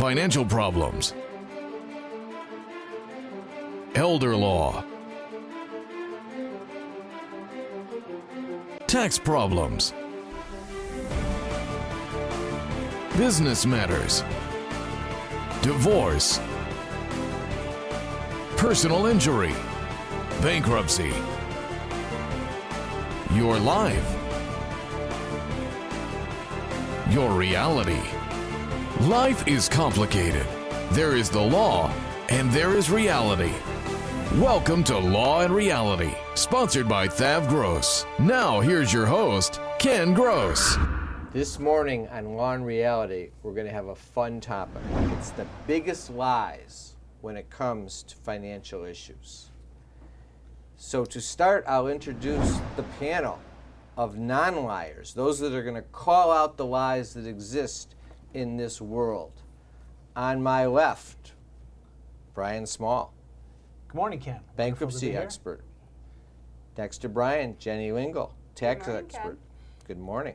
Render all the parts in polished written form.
financial problems, elder law, tax problems, business matters, divorce, personal injury, bankruptcy, your life, your reality. Life is complicated. There is the law and there is reality. Welcome to Law and Reality, sponsored by Thav Gross. Now here's your host, Ken Gross. This morning on Law and Reality, we're going to have a fun topic. It's the biggest lies when it comes to financial issues. So to start, I'll introduce the panel of non-liars, those that are going to call out the lies that exist in this world. On my left, Brian Small. Good morning, Ken. Bankruptcy expert. Next to Brian, Jenny Lingle, tax expert. Ken. Good morning.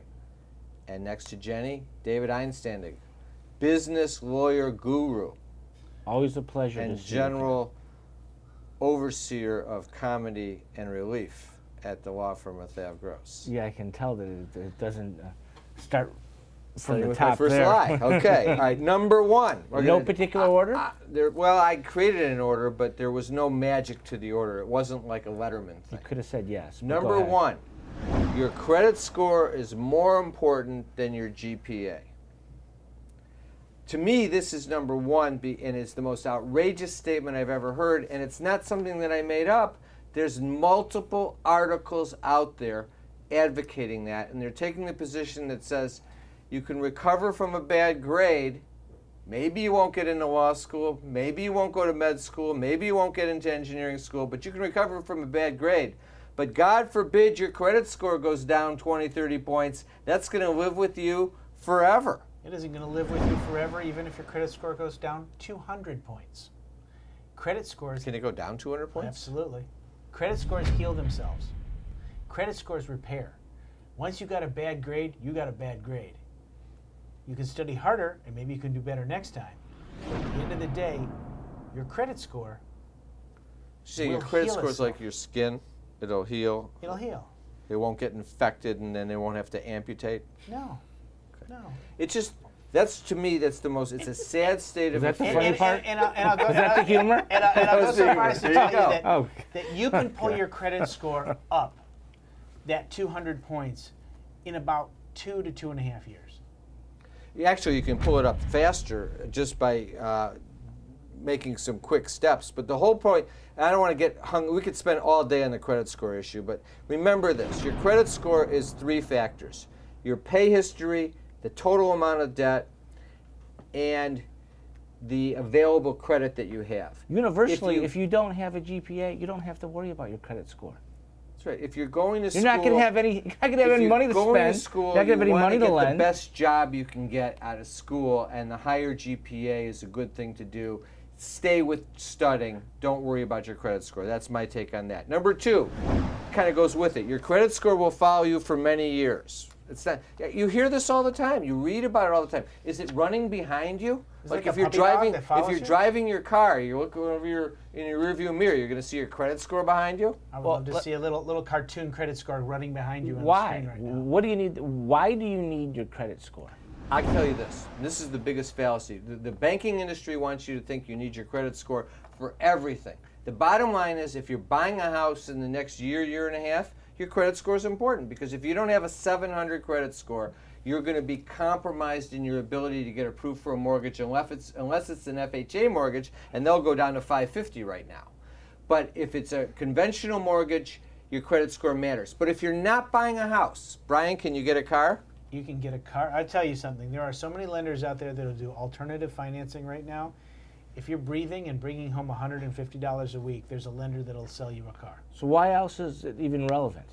And next to Jenny, David Einstanding, business lawyer guru. Always a pleasure. And to see general overseer of comedy and relief at the law firm of Thav Gross. you. Yeah, I can tell that it doesn't start from Starting the with top my first there. lie. Okay, all right, number one. No particular order? Well, I created an order, but there was no magic to the order. It wasn't like a Letterman You thing. could have said yes. but Number go ahead. one, your credit score is more important than your GPA. To me, this is number one, and it's the most outrageous statement I've ever heard, and it's not something that I made up. There's multiple articles out there advocating that, and they're taking the position that says you can recover from a bad grade. Maybe you won't get into law school, maybe you won't go to med school, maybe you won't get into engineering school, but you can recover from a bad grade. But God forbid your credit score goes down 20, 30 points. That's going to live with you forever. It isn't going to live with you forever, even if your credit score goes down 200 points. Credit scores... Can it go down 200 points? Absolutely. Credit scores heal themselves. Credit scores repair. Once you got a bad grade, you got a bad grade. You can study harder, and maybe you can do better next time. But at the end of the day, your credit score So your will credit heal score is itself. like your skin. It'll heal. It'll heal. It won't get infected, and then they won't have to amputate. No. No. It's just, that's to me, that's the most, it's a sad state of that the affairs. funny part? I'll go, Is that the humor? And I'll go That's so the far as to humor. tell There you you that, Oh. that you can pull your credit score up that 200 points in about 2 to 2.5 years. Actually, you can pull it up faster just by making some quick steps. But the whole point, and I don't want to get hung, we could spend all day on the credit score issue, but remember this, your credit score is three factors: your pay history, the total amount of debt, and the available credit that you have. Universally, if you don't have a GPA, you don't have to worry about your credit score. That's right. If you're going to You're school, not going to have any. You're not going to have if any you're money to going spend. to school, you're not going to have any you money want to get lend. the best job you can get out of school, and the higher GPA is a good thing to do. Stay with studying. Don't worry about your credit score. That's my take on that. Number two, kind of goes with it. Your credit score will follow you for many years. It's not. You hear this all the time. You read about it all the time. Is it running behind you? Is it Like like if a you're puppy dog driving, that follows you? your car, you're looking over in your rearview mirror. You're going to see your credit score behind you. I would love to see a little cartoon credit score running behind you on the Why? screen right now. What do you need? Why do you need your credit score? I can tell you this, and this is the biggest fallacy. The banking industry wants you to think you need your credit score for everything. The bottom line is if you're buying a house in the next year, year and a half, your credit score is important, because if you don't have a 700 credit score, you're going to be compromised in your ability to get approved for a mortgage unless it's an FHA mortgage, and they'll go down to 550 right now. But if it's a conventional mortgage, your credit score matters. But if you're not buying a house, Brian, can you get a car? You can get a car. I'll tell you something. There are so many lenders out there that will do alternative financing right now. If you're breathing and bringing home $150 a week, there's a lender that'll sell you a car. So why else is it even relevant?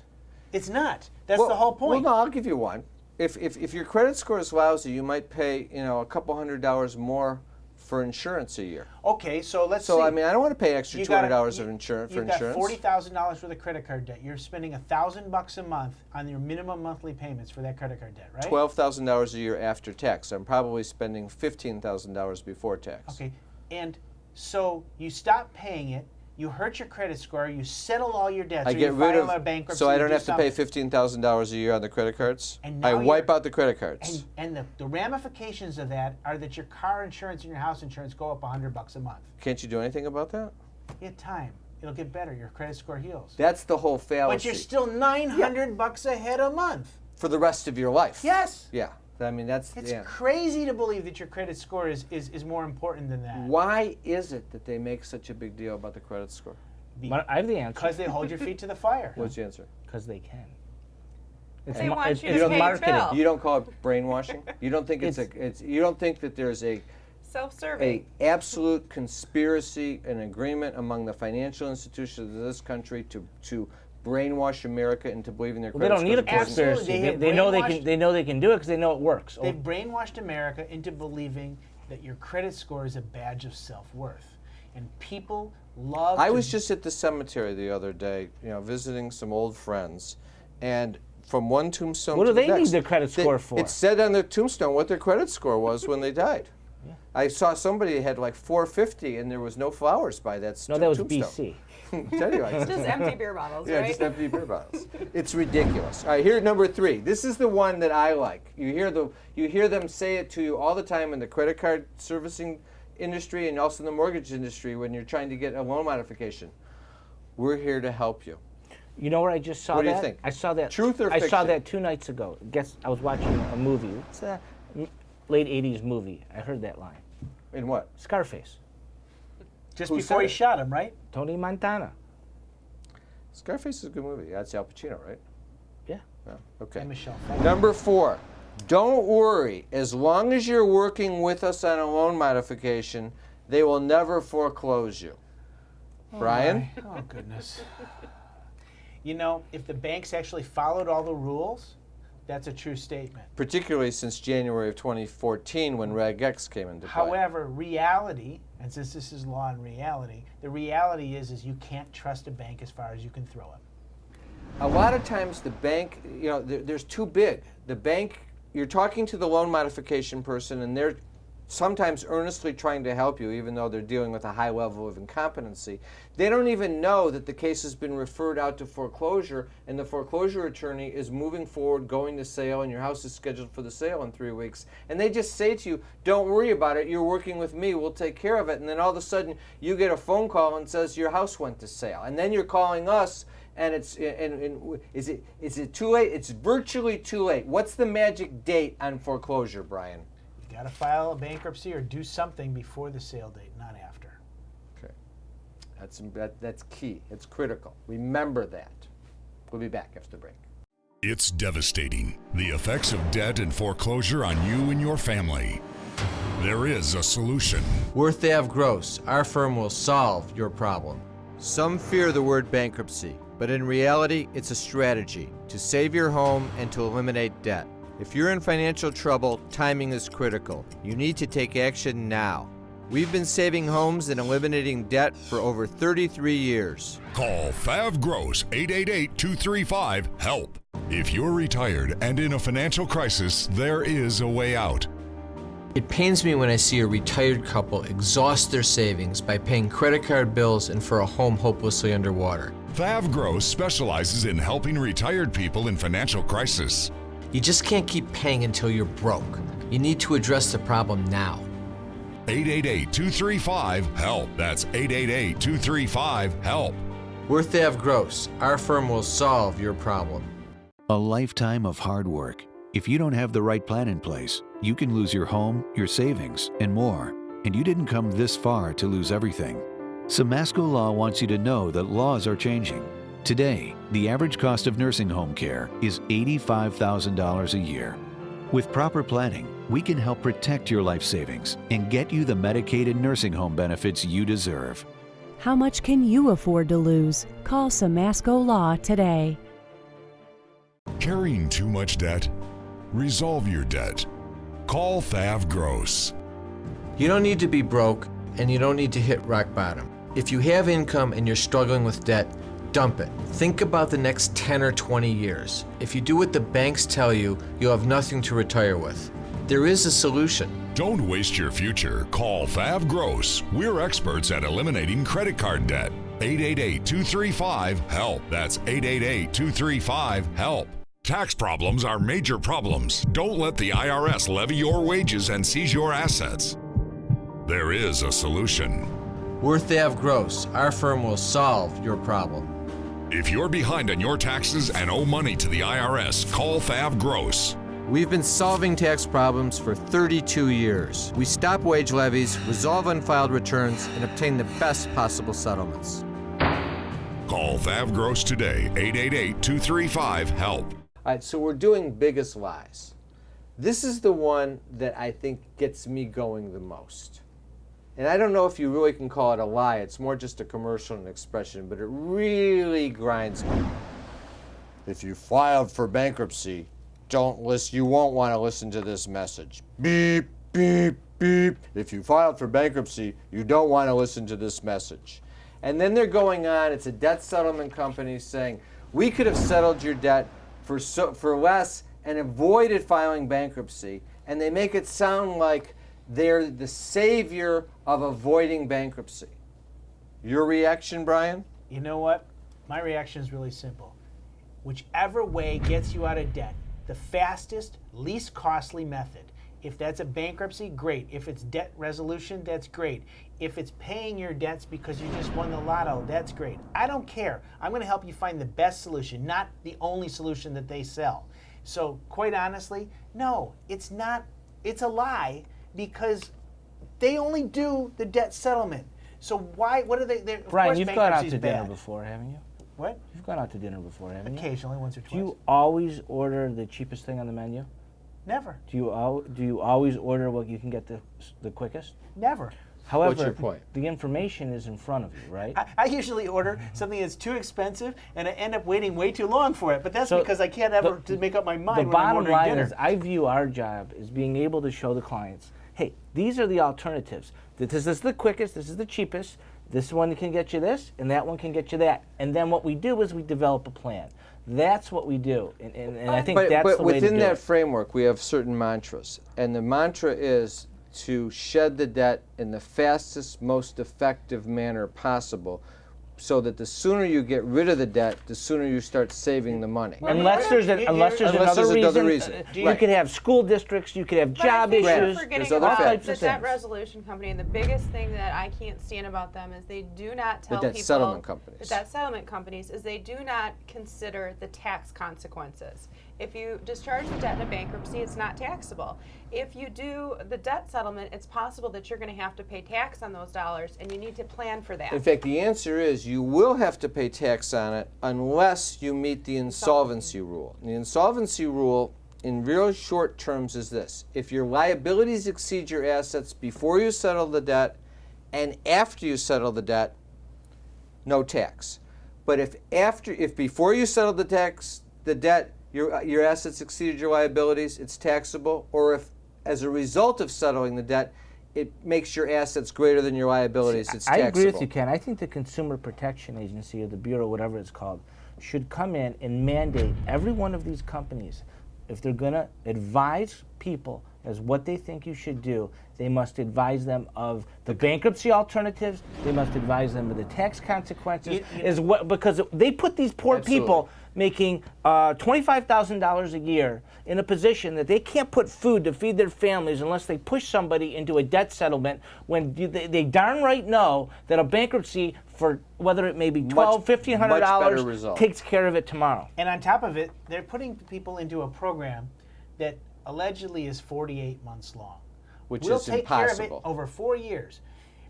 It's not. That's the whole point. Well, no, I'll give you one. If your credit score is lousy, you might pay a couple $100 more for insurance a year. Okay, so let's So see. I mean, I don't want to pay extra You got a- $200 you- of insurance for You've got insurance. $40,000 worth of credit card debt. You're spending $1,000 a month on your minimum monthly payments for that credit card debt, right? $12,000 a year after tax. I'm probably spending $15,000 before tax. Okay, and so you stop paying it. You hurt your credit score. You settle all your debts. I or get you rid file a of, bankruptcy. so I or don't do have to pay something. $15,000 a year on the credit cards. And now I you're- wipe out the credit cards. And the ramifications of that are that your car insurance and your house insurance go up $100 a month. Can't you do anything about that? You have time. It'll get better. Your credit score heals. That's the whole fallacy. But you're still $900 ahead a month. for the rest of your life. Yes. Yeah. I mean, that's It's yeah. crazy to believe that your credit score is more important than that. Why is it that they make such a big deal about the credit score? I have the answer. Because they hold your feet to the fire. What's the answer? Because they can. It's They want you it's to pay your marketing. bill. You don't call it brainwashing? You don't think you don't think that there's a Self-serving. absolute conspiracy and agreement among the financial institutions of this country to brainwash America into believing their Well, they credit don't need a score is important? conspiracy. Absolutely. They know they brainwashed- can. They know they can do it because they know it works. They've brainwashed America into believing that your credit score is a badge of self-worth. And people love I to was just at the cemetery the other day, visiting some old friends, and from one tombstone What to do the they need next, their credit score for? It said on their tombstone what their credit score was when they died. I saw somebody had like 450, and there was no flowers by that No, that was tombstone. BC. Tell you, Just empty beer bottles, yeah, right? just empty beer bottles. It's ridiculous. All right, here number 3. This is the one that I like. You hear them say it to you all the time in the credit card servicing industry and also in the mortgage industry when you're trying to get a loan modification. We're here to help you. You know where I just saw What do that? you think? I saw that. Truth or I saw fiction? that 2 nights ago. Guess I was watching a movie. It's a late '80s movie. I heard that line. In what? Scarface. just Who before said he it? shot him, right? Tony Montana. Scarface is a good movie. That's Al Pacino, right? Yeah. Yeah. Okay. And Michelle Pfeiffer. Number 4. Don't worry. As long as you're working with us on a loan modification, they will never foreclose you. Brian? Oh, goodness. You know, if the banks actually followed all the rules, that's a true statement. Particularly since January of 2014 when Reg X came into play. However, reality, and since this is law and reality, the reality is you can't trust a bank as far as you can throw it. A lot of times the bank, there's too big. The bank, you're talking to the loan modification person and they're sometimes earnestly trying to help you even though they're dealing with a high level of incompetency. They don't even know that the case has been referred out to foreclosure and the foreclosure attorney is moving forward, going to sale, and your house is scheduled for the sale in 3 weeks. And they just say to you, don't worry about it, you're working with me, we'll take care of it. And then all of a sudden you get a phone call and says your house went to sale. And then you're calling us and is it too late? It's virtually too late. What's the magic date on foreclosure, Brian? You got to file a bankruptcy or do something before the sale date, not after. Okay, that's key. It's critical. Remember that. We'll be back after the break. It's devastating, the effects of debt and foreclosure on you and your family. There is a solution. Worth Ave Gross, our firm will solve your problem. Some fear the word bankruptcy, but in reality, it's a strategy to save your home and to eliminate debt. If you're in financial trouble, timing is critical. You need to take action now. We've been saving homes and eliminating debt for over 33 years. Call Fav Gross 888-235-HELP. If you're retired and in a financial crisis, there is a way out. It pains me when I see a retired couple exhaust their savings by paying credit card bills and for a home hopelessly underwater. Fav Gross specializes in helping retired people in financial crisis. You just can't keep paying until you're broke. You need to address the problem now. 888-235-HELP. That's 888-235-HELP. Worth Ave Gross, our firm will solve your problem. A lifetime of hard work. If you don't have the right plan in place, you can lose your home, your savings, and more. And you didn't come this far to lose everything. Samasco Law wants you to know that laws are changing. Today, the average cost of nursing home care is $85,000 a year. With proper planning, we can help protect your life savings and get you the Medicaid and nursing home benefits you deserve. How much can you afford to lose? Call Samasco Law today. Carrying too much debt? Resolve your debt. Call Fav Gross. You don't need to be broke, and you don't need to hit rock bottom. If you have income and you're struggling with debt, dump it. Think about the next 10 or 20 years. If you do what the banks tell you, you'll have nothing to retire with. There is a solution. Don't waste your future. Call Fav Gross. We're experts at eliminating credit card debt. 888-235-HELP. That's 888-235-HELP. Tax problems are major problems. Don't let the IRS levy your wages and seize your assets. There is a solution. We're Thav Gross. Our firm will solve your problem. If you're behind on your taxes and owe money to the IRS, call Thav Gross. We've been solving tax problems for 32 years. We stop wage levies, resolve unfiled returns, and obtain the best possible settlements. Call Thav Gross today, 888-235-HELP. All right, so we're doing biggest lies. This is the one that I think gets me going the most. And I don't know if you really can call it a lie. It's more just a commercial and expression, but it really grinds me. If you filed for bankruptcy, you won't want to listen to this message. Beep, beep, beep. If you filed for bankruptcy, you don't want to listen to this message. And then they're going on, it's a debt settlement company saying, we could have settled your debt for less and avoided filing bankruptcy. And they make it sound like they're the savior of avoiding bankruptcy. Your reaction, Brian? You know what? My reaction is really simple. Whichever way gets you out of debt, the fastest, least costly method. If that's a bankruptcy, great. If it's debt resolution, that's great. If it's paying your debts because you just won the lotto, that's great. I don't care. I'm going to help you find the best solution, not the only solution that they sell. So quite honestly, no, it's not. It's a lie because they only do the debt settlement. So why? What are they? Brian, you've gone out to dinner before, haven't you? What? You've gone out to dinner before, haven't you? Occasionally, once or twice. Do you always order the cheapest thing on the menu? Never. Do you always order what you can get the quickest? Never. However, What's your point? The information is in front of you, right? I usually order something that's too expensive, and I end up waiting way too long for it. But that's So because I can't ever to make up my mind The when I'm bottom ordering line dinner. is, I view our job as being able to show the clients, hey, these are the alternatives. This is the quickest, this is the cheapest, this one can get you this, and that one can get you that. And then what we do is we develop a plan. That's what we do, and I think that's the way to do it. But within that framework, we have certain mantras. And the mantra is to shed the debt in the fastest, most effective manner possible, so that the sooner you get rid of the debt, the sooner you start saving the money. Unless there's another reason. You Right. could have school districts, you could have job But I think issues, you're forgetting There's other about factors. the debt resolution company, and the biggest thing that I can't stand about them is they do not tell debt people. settlement companies. The debt settlement companies is they do not consider the tax consequences. If you discharge the debt in a bankruptcy, it's not taxable. If you do the debt settlement, it's possible that you're going to have to pay tax on those dollars, and you need to plan for that. In fact, the answer is you will have to pay tax on it unless you meet the insolvency rule. And the insolvency rule, in real short terms, is this. If your liabilities exceed your assets before you settle the debt and after you settle the debt, no tax. But if before you settle the debt, your assets exceeded your liabilities, it's taxable. Or if, as a result of settling the debt, it makes your assets greater than your liabilities, it's taxable. I agree with you, Ken. I think the Consumer Protection Agency, or the Bureau, whatever it's called, should come in and mandate every one of these companies, if they're going to advise people as what they think you should do, they must advise them of the bankruptcy alternatives, they must advise them of the tax consequences, because they put these poor people making $25,000 a year in a position that they can't put food to feed their families unless they push somebody into a debt settlement, when they darn right know that a bankruptcy, for whether it may be $1,200, $1,500, takes care of it tomorrow. And on top of it, they're putting people into a program that allegedly is 48 months long. Which we'll is take impossible. care of it over 4 years.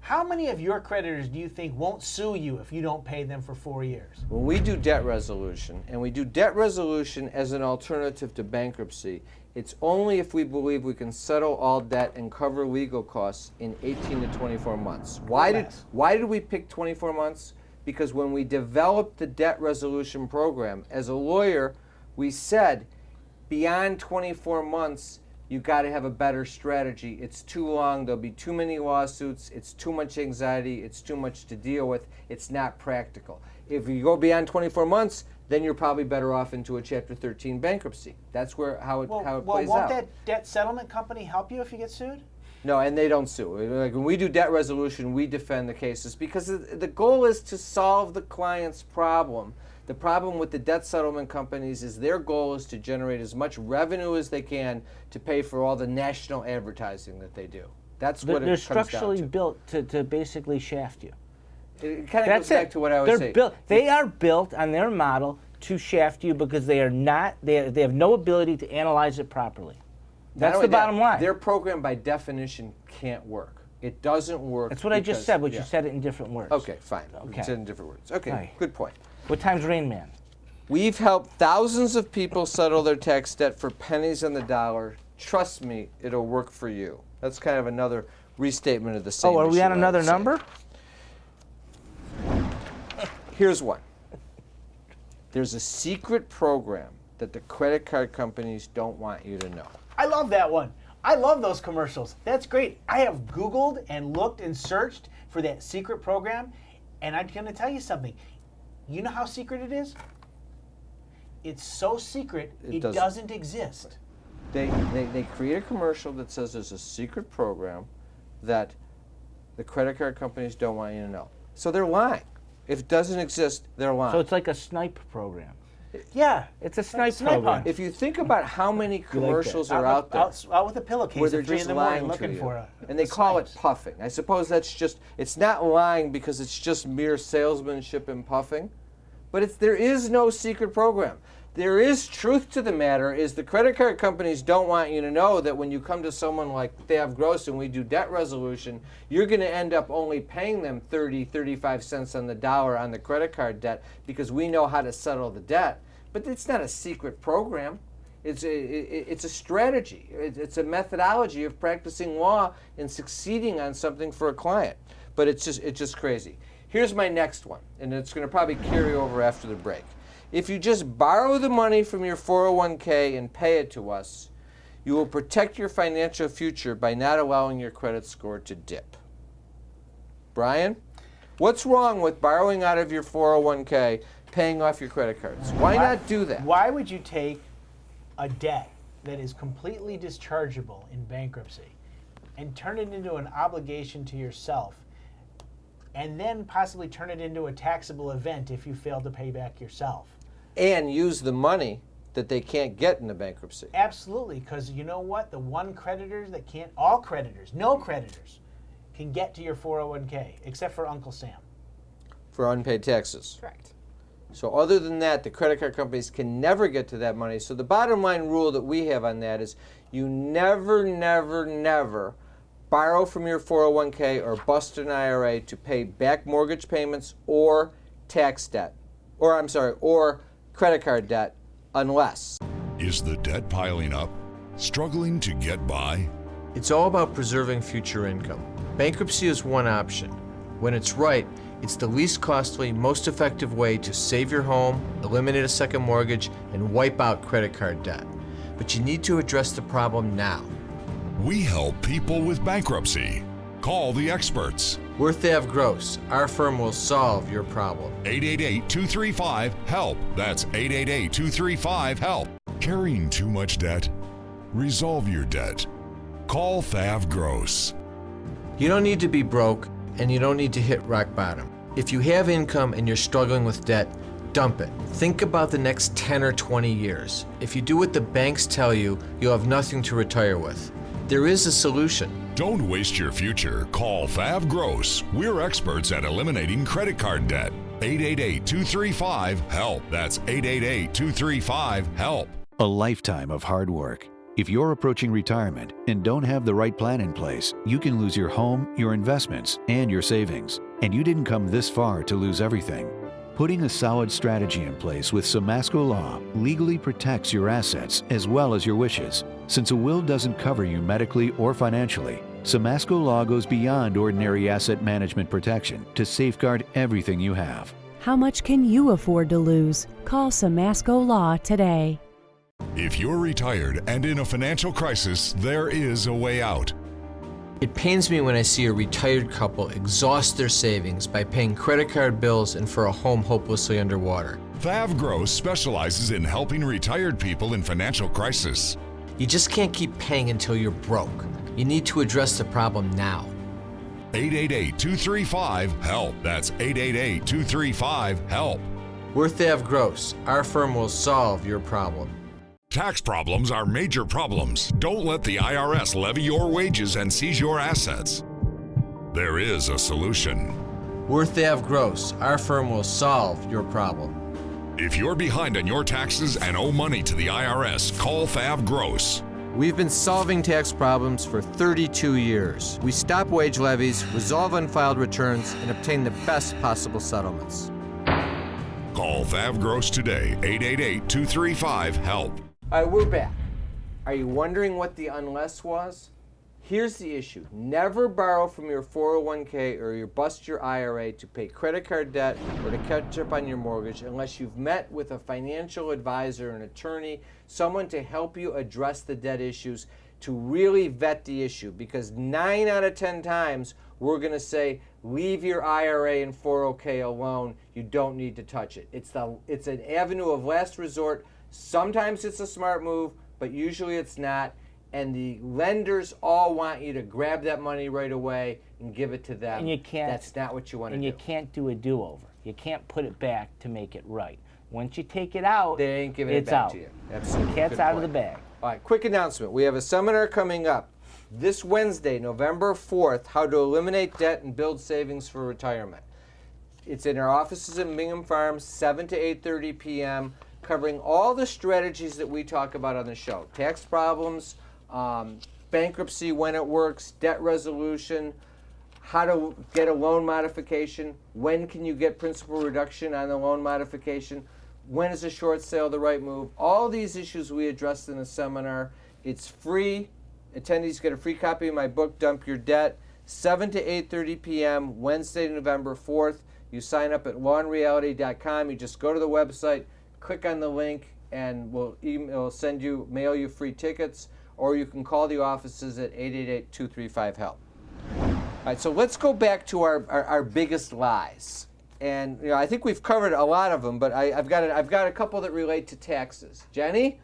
How many of your creditors do you think won't sue you if you don't pay them for 4 years? When we do debt resolution, and we do debt resolution as an alternative to bankruptcy, it's only if we believe we can settle all debt and cover legal costs in 18 to 24 months. Why did we pick 24 months? Because when we developed the debt resolution program, as a lawyer, we said beyond 24 months, you got to have a better strategy. It's too long. There'll be too many lawsuits. It's too much anxiety. It's too much to deal with. It's not practical. If you go beyond 24 months, then you're probably better off into a Chapter 13 bankruptcy. That's how it plays won't out. that debt settlement company help you if you get sued? No, and they don't sue. Like when we do debt resolution, we defend the cases because the goal is to solve the client's problem. The problem with the debt settlement companies is their goal is to generate as much revenue as they can to pay for all the national advertising that they do. That's what They're it comes down structurally to. built to basically shaft you. It kind of That's goes back to what I was saying. They are built on their model to shaft you because they are not. They have no ability to analyze it properly. Not That's only the bottom that, line. Their program, by definition, can't work. It doesn't work. That's what I just because- said, but yeah. you said it in different words. Okay, fine. Okay. You said it in different words. Okay, Right. good point. What time's Rain Man? We've helped thousands of people settle their tax debt for pennies on the dollar. Trust me, it'll work for you. That's kind of another restatement of the same Oh, are we issue, on I would another say. number? Here's one. There's a secret program that the credit card companies don't want you to know. I love that one. I love those commercials. That's great. I have Googled and looked and searched for that secret program, and I'm going to tell you something. You know how secret it is? It's so secret, it doesn't exist. They create a commercial that says there's a secret program that the credit card companies don't want you to know. So they're lying. If it doesn't exist, they're lying. So it's like a snipe program. Yeah. It's a snipe Snipe program. hunt. If you think about how many commercials are out there Out with a pillowcase where they're at 3 just in the morning lying looking to you, for a and they call it snipes. puffing. I suppose that's just, it's not lying because it's just mere salesmanship and puffing, but there is no secret program. There is truth to the matter is the credit card companies don't want you to know that when you come to someone like Thav Gross and we do debt resolution, you're going to end up only paying them 35 cents on the dollar on the credit card debt because we know how to settle the debt. But it's not a secret program. It's a strategy. It's a methodology of practicing law and succeeding on something for a client. But it's just crazy. Here's my next one, and it's going to probably carry over after the break. If you just borrow the money from your 401k and pay it to us, you will protect your financial future by not allowing your credit score to dip. Brian, what's wrong with borrowing out of your 401k, paying off your credit cards? Why not do that? Why would you take a debt that is completely dischargeable in bankruptcy and turn it into an obligation to yourself and then possibly turn it into a taxable event if you fail to pay back yourself? And use the money that they can't get in the bankruptcy. Absolutely, because you know what? The one creditors that can't, all creditors, no creditors, can get to your 401k, except for Uncle Sam. For unpaid taxes. Correct. So other than that, the credit card companies can never get to that money. So the bottom line rule that we have on that is you never, never, never borrow from your 401k or bust an IRA to pay back mortgage payments or tax debt, or credit card debt, unless. Is the debt piling up? Struggling to get by? It's all about preserving future income. Bankruptcy is one option. When it's right, it's the least costly, most effective way to save your home, eliminate a second mortgage, and wipe out credit card debt. But you need to address the problem now. We help people with bankruptcy. Call the experts. We're Thav Gross. Our firm will solve your problem. 888-235-HELP. That's 888-235-HELP. Carrying too much debt? Resolve your debt. Call Thav Gross. You don't need to be broke, and you don't need to hit rock bottom. If you have income and you're struggling with debt, dump it. Think about the next 10 or 20 years. If you do what the banks tell you, you'll have nothing to retire with. There is a solution. Don't waste your future. Call Thav Gross. We're experts at eliminating credit card debt. 888-235-HELP. That's 888-235-HELP. A lifetime of hard work. If you're approaching retirement and don't have the right plan in place, you can lose your home, your investments, and your savings. And you didn't come this far to lose everything. Putting a solid strategy in place with Samasco Law legally protects your assets as well as your wishes. Since a will doesn't cover you medically or financially, Samasco Law goes beyond ordinary asset management protection to safeguard everything you have. How much can you afford to lose? Call Samasco Law today. If you're retired and in a financial crisis, there is a way out. It pains me when I see a retired couple exhaust their savings by paying credit card bills and for a home hopelessly underwater. Thav Gross specializes in helping retired people in financial crisis. You just can't keep paying until you're broke. You need to address the problem now. 888-235-HELP. That's 888-235-HELP. We're Thav Gross. Our firm will solve your problem. Tax problems are major problems. Don't let the IRS levy your wages and seize your assets. There is a solution. We're Thav Gross. Our firm will solve your problem. If you're behind on your taxes and owe money to the IRS, call Thav Gross. We've been solving tax problems for 32 years. We stop wage levies, resolve unfiled returns, and obtain the best possible settlements. Call Thav Gross today, 888-235-HELP. All right, we're back. Are you wondering what the unless was? Here's the issue. Never borrow from your 401k or bust your IRA to pay credit card debt or to catch up on your mortgage unless you've met with a financial advisor, an attorney, someone to help you address the debt issues, to really vet the issue. Because 9 out of 10 times, we're going to say, leave your IRA and 401k alone. You don't need to touch it. It's an avenue of last resort. Sometimes it's a smart move, but usually it's not. And the lenders all want you to grab that money right away and give it to them. And you can't. That's not what you want to do. And you can't do a do-over. You can't put it back to make it right. Once you take it out, they ain't giving it it's back out. to you. Absolutely. The cat's Good out point. of the bag. All right, quick announcement. We have a seminar coming up this Wednesday, November 4th, how to eliminate debt and build savings for retirement. It's in our offices in Bingham Farms, 7 to 8:30 p.m., covering all the strategies that we talk about on the show. Tax problems, bankruptcy when it works, debt resolution, how to get a loan modification, when can you get principal reduction on the loan modification, when is a short sale the right move. All these issues we addressed in the seminar. It's free. Attendees get a free copy of my book, Dump Your Debt, 7 to 8:30 p.m., Wednesday, November 4th. You sign up at lawandreality.com. You just go to the website, click on the link, and we'll mail you free tickets, or you can call the offices at 888-235-HELP. All right, so let's go back to our biggest lies. And I think we've covered a lot of them, but I've got a couple that relate to taxes. Jenny,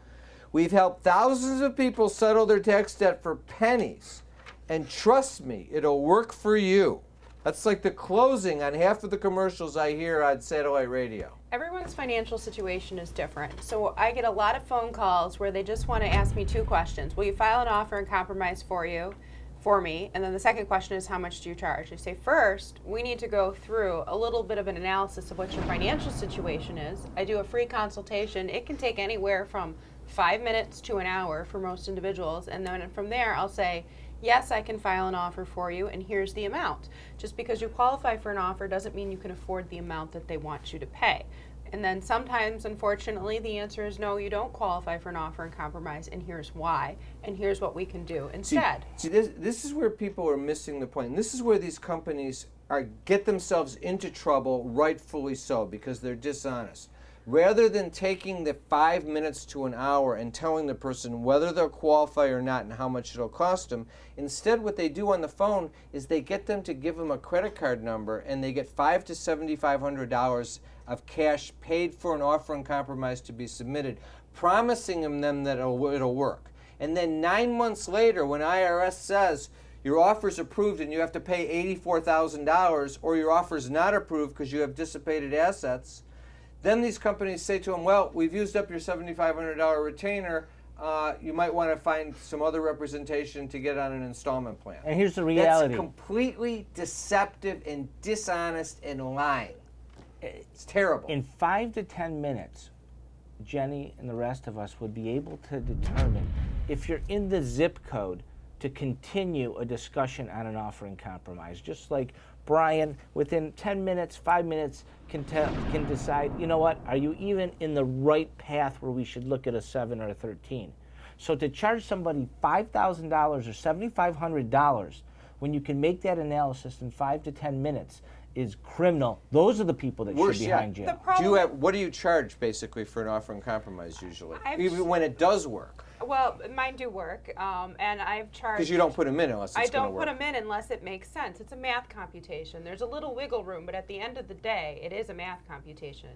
we've helped thousands of people settle their tax debt for pennies. And trust me, it'll work for you. That's like the closing on half of the commercials I hear on satellite radio. Everyone's financial situation is different. So I get a lot of phone calls where they just want to ask me 2 questions. Will you file an offer and compromise for me? And then the second question is, how much do you charge? I say, first, we need to go through a little bit of an analysis of what your financial situation is. I do a free consultation. It can take anywhere from 5 minutes to an hour for most individuals. And then from there, I'll say, yes, I can file an offer for you, and here's the amount. Just because you qualify for an offer doesn't mean you can afford the amount that they want you to pay. And then sometimes, unfortunately, the answer is no, you don't qualify for an offer and compromise, and here's why, and here's what we can do instead. See this is where people are missing the point. And this is where these companies get themselves into trouble, rightfully so, because they're dishonest. Rather than taking the 5 minutes to an hour and telling the person whether they'll qualify or not and how much it'll cost them, instead what they do on the phone is they get them to give them a credit card number, and they get $500 to $7,500 of cash paid for an offer and compromise to be submitted, promising them that it'll work. And then 9 months later, when IRS says your offer's approved and you have to pay $84,000, or your offer's not approved because you have dissipated assets, then these companies say to them, well, we've used up your $7,500 retainer. You might want to find some other representation to get on an installment plan. And here's the reality. That's completely deceptive and dishonest and lying. It's terrible. In 5 to 10 minutes, Jenny and the rest of us would be able to determine if you're in the zip code to continue a discussion on an offer and compromise. Just like Brian, within 10 minutes, 5 minutes, can decide, you know what, are you even in the right path where we should look at a 7 or a 13? So to charge somebody $5,000 or $7,500 when you can make that analysis in 5 to 10 minutes is criminal. Those are the people that Worse should be yet, behind jail. The problem, what do you charge basically for an offer in compromise usually? I've- Even when it does work. well, mine do work, and I've charged. Because you don't put them in unless I it's going to don't work. put them in unless it makes sense. It's a math computation. There's a little wiggle room, but at the end of the day, it is a math computation.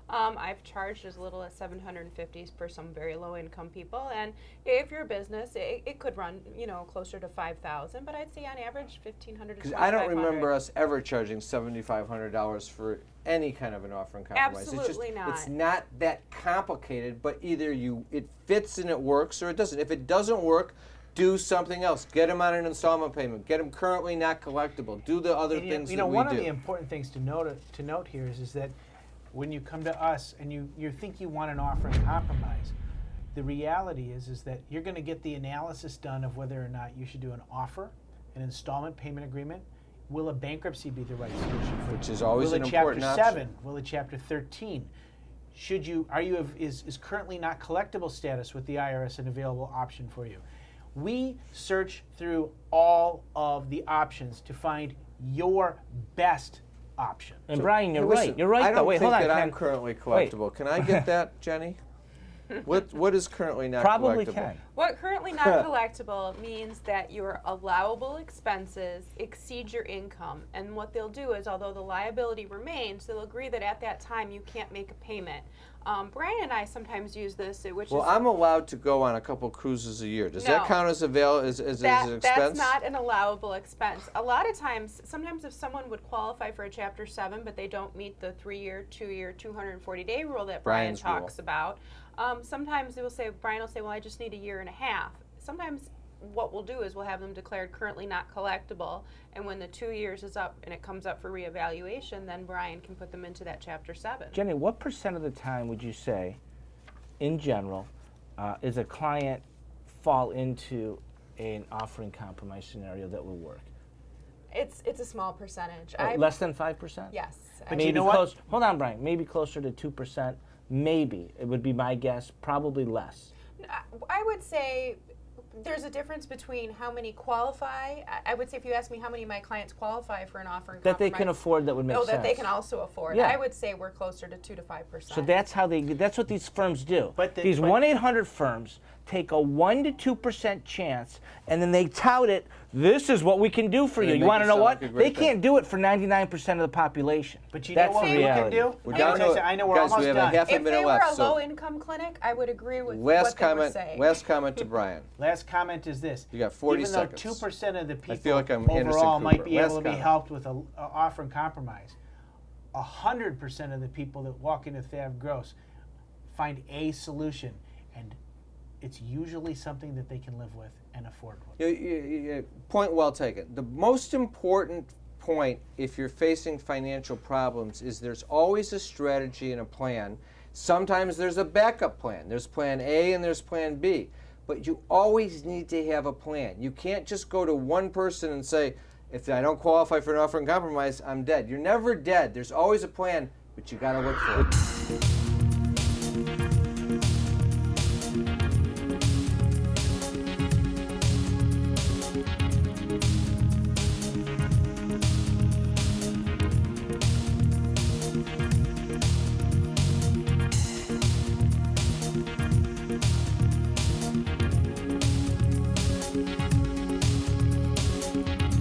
I've charged as little as $750 for some very low-income people, and if you're a business, it could run, closer to $5,000. But I'd say on average, $1,500 to Because I don't $2,500. remember us ever charging $7,500 for any kind of an offer in compromise. Absolutely it's not. It's not that complicated, but either it fits and it works or it doesn't. If it doesn't work, do something else. Get them on an installment payment. Get them currently not collectible. Do the other things that we do. One of the important things to note here is that when you come to us and you think you want an offer in compromise, the reality is that you're going to get the analysis done of whether or not you should do an offer, an installment payment agreement. Will a bankruptcy be the right solution for you? Which is always Will an a important Chapter option. 7? Will a Chapter 13? Is currently not collectible status with the IRS an available option for you? We search through all of the options to find your best option. And Brian, you're Listen, right. You're right. I don't though. Wait, think hold on. that Can I'm currently collectible. Can I get that, Jenny? What is currently not Probably collectible? can. What currently not collectible means that your allowable expenses exceed your income. And what they'll do is, although the liability remains, they'll agree that at that time you can't make a payment. Brian and I sometimes use this, which Well, is I'm allowed to go on a couple cruises a year. Does that No. count as an expense? that's not an allowable expense. A lot of times, sometimes if someone would qualify for a Chapter 7, but they don't meet the 3-year, 2-year, 240-day rule that Brian Brian's talks rule. about, sometimes Brian will say, well, I just need a year and a half. Sometimes what we'll do is we'll have them declared currently not collectible, and when the 2 years is up and it comes up for reevaluation, then Brian can put them into that Chapter 7. Jenny, what percent of the time would you say, in general, is a client fall into an offering compromise scenario that will work? It's a small percentage. Less than 5%? Yes. But Maybe you know what? close. Hold on, Brian. Maybe closer to 2%. Maybe it would be my guess. Probably less. I would say there's a difference between how many qualify. I would say if you ask me how many of my clients qualify for an offer in That they can compromise- afford. That would make sense. that they can also afford. Yeah. I would say we're closer to 2 to 5%. So that's what these firms do. But These 1-800 firms take a 1 to 2% chance, and then they tout it. This is what we can do for And you. they You make want it to know sound what? like a great They can't do it for 99% of the population. But you That's know what the we can reality. do? We're I down know, to I know we're guys, almost we have done. a half a if minute they were left. a So low-income clinic, I would agree with last what they were comment. saying. Last comment to Brian. Last comment is this. You got 40 Even seconds. though 2% of the people feel like I'm Anderson overall might Cooper. be Last able to be comment. helped with an offer and compromise, 100% of the people that walk into Thav Gross find a solution, and it's usually something that they can live with and afford with. Point well taken. The most important point if you're facing financial problems is there's always a strategy and a plan. Sometimes there's a backup plan. There's plan A and there's plan B. But you always need to have a plan. You can't just go to one person and say, if I don't qualify for an offer and compromise, I'm dead. You're never dead. There's always a plan, but you got to look for it.